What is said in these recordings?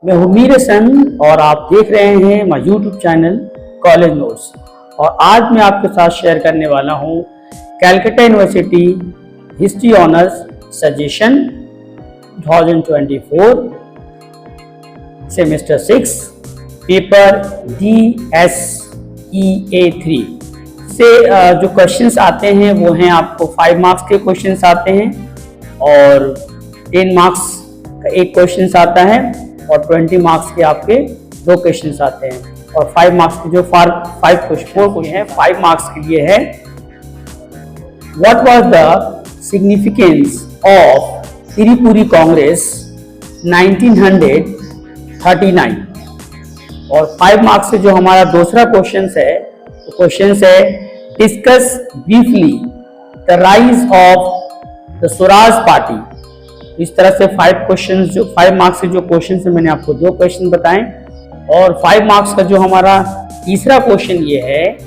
मैं हूँ मीर हसन और आप देख रहे हैं हमारा यूट्यूब चैनल कॉलेज नोट्स। और आज मैं आपके साथ शेयर करने वाला हूँ Calcutta university history honours suggestion 2024 semester 6 paper DSEA3 से जो क्वेश्चंस आते हैं वो हैं आपको 5 मार्क्स के क्वेश्चंस आते हैं और 10 मार्क्स का एक क्वेश्चंस आता है और 20 मार्क्स के आपके 2 क्वेश्चंस आते हैं और 5 मार्क्स के जो 5 क्वेश्चन हैं 5 मार्क्स के लिए है what was the significance of Tripuri Congress 1939 और 5 मार्क्स से जो हमारा दूसरा क्वेश्चन है तो क्वेश्चन है discuss briefly the rise of the Swaraj party. इस तरह से 5 क्वेश्चंस जो 5 मार्क्स के जो क्वेश्चन है मैंने आपको 2 क्वेश्चन बताएं और 5 मार्क्स का जो हमारा तीसरा क्वेश्चन ये है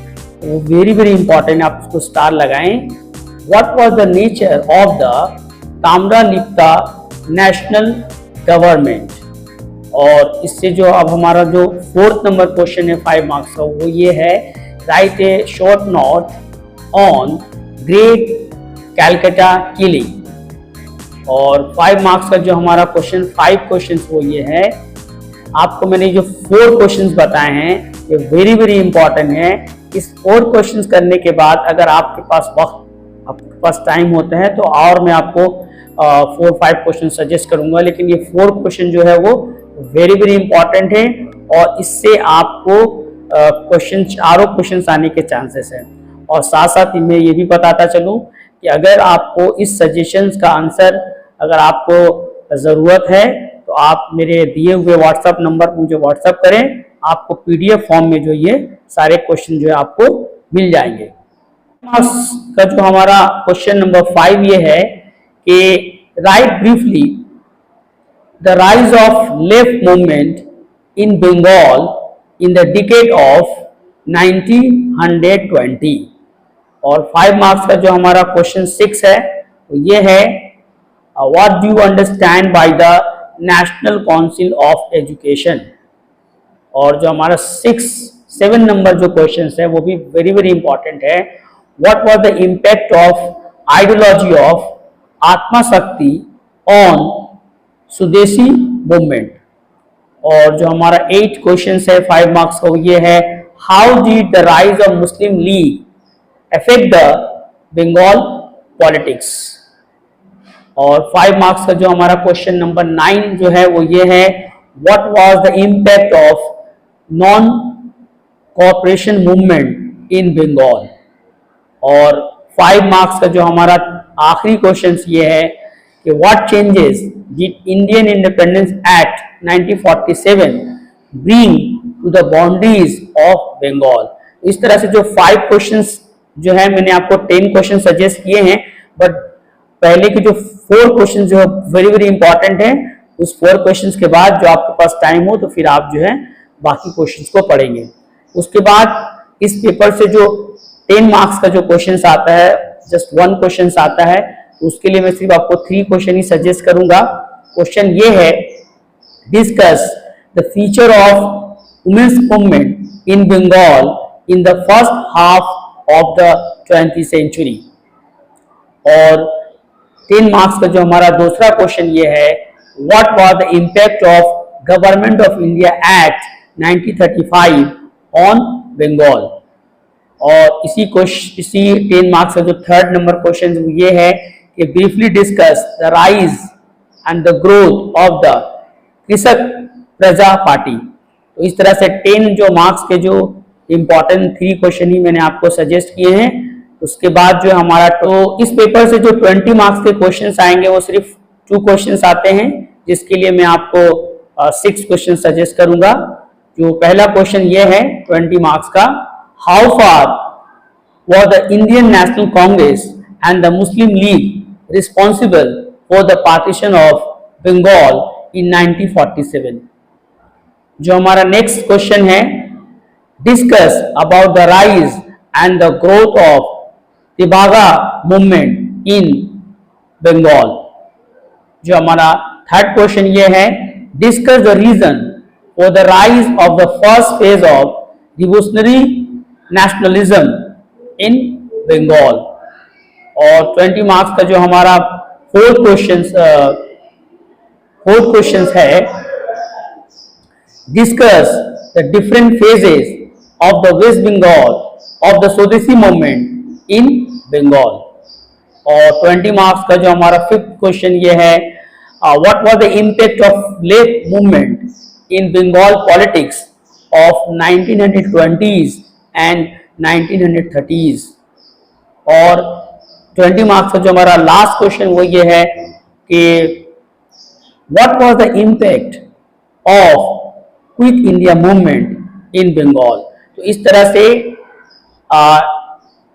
वो वेरी इंपॉर्टेंट, आप इसको स्टार लगाएं। What was the nature of the Tamralipta national government. और इससे जो अब हमारा जो 4th नंबर क्वेश्चन है 5 मार्क्स का वो ये है right A short note on great Calcutta killing. और 5 मार्क्स का जो हमारा 5 क्वेश्चन वो ये है, आपको मैंने जो 4 क्वेश्चंस बताए हैं ये वेरी इंपॉर्टेंट है। इस 4 क्वेश्चंस करने के बाद अगर आपके पास वक्त आपके पास टाइम होता है तो और मैं आपको 4-5 क्वेश्चन सजेस्ट करूंगा, लेकिन ये 4 क्वेश्चन जो है वो वेरी इंपॉर्टेंट है और इससे आपको चारों क्वेश्चन आने के चांसेस हैं। और साथ मैं ये भी बताता चलूं कि अगर आपको इस सजेशंस का आंसर अगर आपको ज़रूरत है तो आप मेरे दिए हुए व्हाट्सएप नंबर पर मुझे व्हाट्सएप करें, आपको PDF फॉर्म में जो ये सारे क्वेश्चन जो है आपको मिल जाएंगे। का जो हमारा क्वेश्चन नंबर 5 ये है कि right briefly the rise of left movement in Bengal in the decade of 1920। और 5 मार्क्स का जो हमारा क्वेश्चन 6 है वो ये है what do you understand by the national council of education. और जो हमारा 7 नंबर जो क्वेश्चन है वो भी वेरी इंपॉर्टेंट है। What was the impact of ideology of आत्मा शक्ति ऑन स्वदेशी मूवमेंट। और जो हमारा 8 क्वेश्चन है 5 मार्क्स का वो ये है how did the rise of Muslim League affect the Bengal politics. और 5 मार्क्स का जो हमारा क्वेश्चन नंबर 9 जो है वो ये है what was the impact of non cooperation movement in Bengal. और 5 मार्क्स का जो हमारा आखिरी क्वेश्चन ये है कि what changes did Indian independence act 1947 bring to the boundaries of Bengal. इस तरह से जो 5 क्वेश्चंस जो है मैंने आपको 10 क्वेश्चन सजेस्ट किए हैं, बट पहले के जो 4 क्वेश्चन जो वेरी इंपॉर्टेंट है उस 4 क्वेश्चंस के बाद जो आपके पास टाइम हो तो फिर आप जो है बाकी क्वेश्चंस को पढ़ेंगे। उसके बाद इस पेपर से जो 10 मार्क्स का जो क्वेश्चन आता है जस्ट 1 क्वेश्चन आता है, उसके लिए मैं सिर्फ आपको 3 क्वेश्चन ही सजेस्ट करूंगा। क्वेश्चन ये है discuss the feature of women's movement in Bengal in the first half of the 20th century. और 10 मार्क्स का जो हमारा दूसरा क्वेश्चन ये है what was the impact of government of India act 1935 on Bengal. और इसी 10 मार्क्स का जो 3rd नंबर क्वेश्चन ये है कि briefly discuss the rise and the growth of the कृषक प्रजा पार्टी। तो इस तरह से 10 जो मार्क्स के जो इम्पोर्टेंट 3 क्वेश्चन ही मैंने आपको सजेस्ट किए हैं। उसके बाद जो हमारा तो इस पेपर से जो 20 मार्क्स के क्वेश्चंस आएंगे वो सिर्फ 2 क्वेश्चंस आते हैं, जिसके लिए मैं आपको 6 क्वेश्चन सजेस्ट करूंगा। जो पहला क्वेश्चन ये है 20 मार्क्स का, how far was the Indian National Congress and the Muslim League responsible for the partition of Bengal in 1947। जो हमारा नेक्स्ट क्वेश्चन है discuss about the rise and the growth of Tebhaga movement in Bengal. जो हमारा 3rd question ये है discuss the reason for the rise of the first phase of revolutionary nationalism in Bengal। और 20 marks का जो हमारा फोर्थ क्वेश्चन है, discuss the different phases of the west Bengal of the swadeshi movement in Bengal. और 20 marks का जो हमारा फिफ्थ क्वेश्चन ये है, what was the impact of left movement in Bengal politics of 1920s and 1930s। और 20 मार्क्स का जो हमारा लास्ट क्वेश्चन वो ये है कि what was the impact of quit India movement in Bengal. तो इस तरह से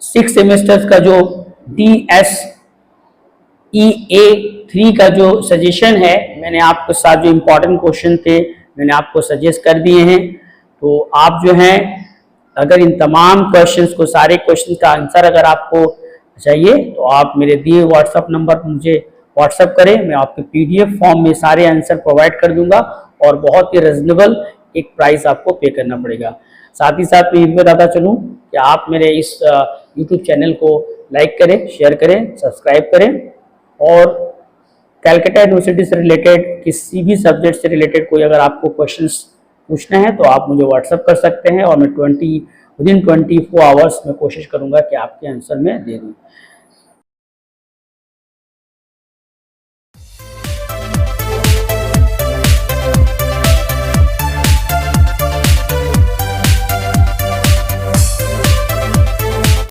6 सेमेस्टर्स का जो DSEA3 का जो सजेशन है, मैंने आपके साथ जो इम्पोर्टेंट क्वेश्चन थे मैंने आपको सजेस्ट कर दिए हैं। तो आप जो हैं, अगर इन तमाम क्वेश्चंस को, सारे क्वेश्चन का आंसर अगर आपको चाहिए तो आप मेरे दिए व्हाट्सएप नंबर पर मुझे व्हाट्सएप करें, मैं आपके PDF फॉर्म में सारे आंसर प्रोवाइड कर दूंगा और बहुत ही रीजनेबल एक प्राइस आपको पे करना पड़ेगा। साथ ही साथ मैं ये भी बताता चलूँ कि आप मेरे इस YouTube चैनल को लाइक करें, शेयर करें, सब्सक्राइब करें, और कैलकाटा यूनिवर्सिटी से रिलेटेड किसी भी सब्जेक्ट से रिलेटेड कोई अगर आपको क्वेश्चंस पूछना है तो आप मुझे व्हाट्सएप कर सकते हैं और मैं विदिन 24 आवर्स में कोशिश करूंगा कि आपके आंसर में दे दूँ।